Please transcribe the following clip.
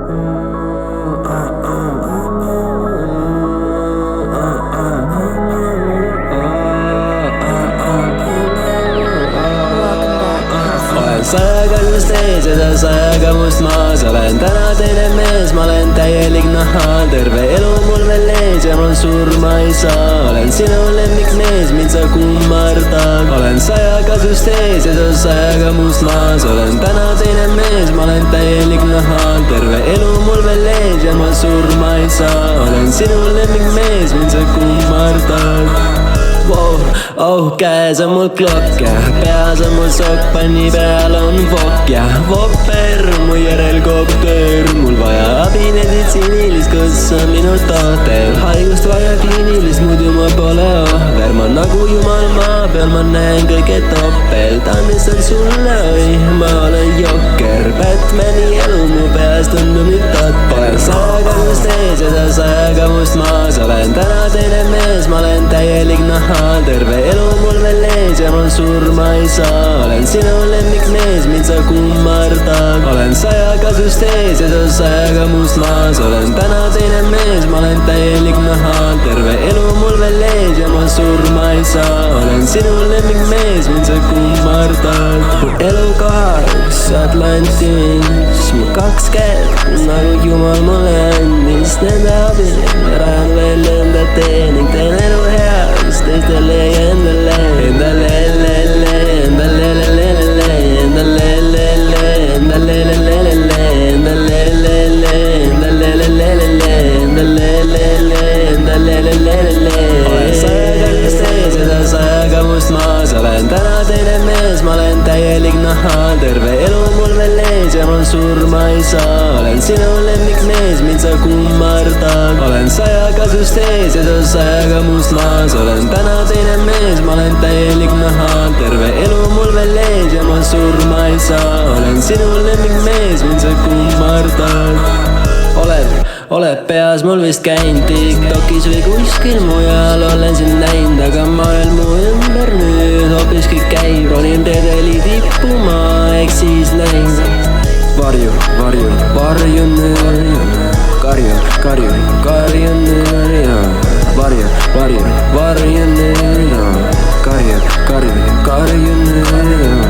Olen sajaga just ees ja sa sajaga must maas. Olen täna teine mees, ma olen täielik nahal. Terve elu mul veel ees ja ma surma ei saa. Olen sinu lemmikmees, mind sa kummardad. Olen sajaga just ees ja sa sajaga must maas. Olen täna teine mees, ma olen täielik nahal. Terve elu mul veel ees ja ma surma ei saa. Olen sinu lemmikmees, mind sa kummardad. Wow, oh, käes on mul klokk ja peas on mul sokk, panni peal on vokk ja vopper, mu järelkopter. Mul vaja abi meditsiinilist, kus on minu tohter. Haigust vaja kliinilist, muidu ma pole ohver. Ma nagu jumal maa peal, ma näen kõige topelt. Annistan sulle, oi, ma olen jokker. Batmani elu mu peas tundub nüüd tot. Olen sajaga just ees ja sa sajaga must maas. Olen täna teine mees, ma olen täielik nahal. Terve elu mul veel ees ja ma surma ei saa. Olen sinu lemmikmees, mind sa kummardad. Olen sajaga sust ees ja sa sajaga must maas. Olen täna teine mees, ma olen täielik nahal. Terve elu mul veel ees ja ma surma ei saa. Olen sinu lemmikmees, mind sa kummardad. Mu elukohaks Atlantis, mu 2 kätt nagu jumal mulle andis. Nende abil rajan veel enda tee ning teen elu heaks teistele ja endale. Endale, endale, endale, endale, endale, olen sajaga just ees ja sa sajaga must maas. Olen täna teine mees, ma olen täielik nahal. Terve elu mul veel ees ja ma surma ei saa. Olen sinu lemmikmees, mind sa kummardad. Olen sajaga just ees ja sa sajaga must maas. Olen täna teine mees, ma olen täielik nahal. Terve elu mul veel ees ja ma surma ei saa. Olen sinu lemmikmees, mind sa kummardad. Oled peas mul vist käinud TikTokis või kuskil mujal olen sind näinud, aga maailm mu ümber nüüd hoopiski käib. Ronin redeli tippu ma eks siis näin. Varju, varju, varju nüüd. Karju, karju, karju nüüd. Varju, varju, varju nüüd. Karju, karju, karju nüüd.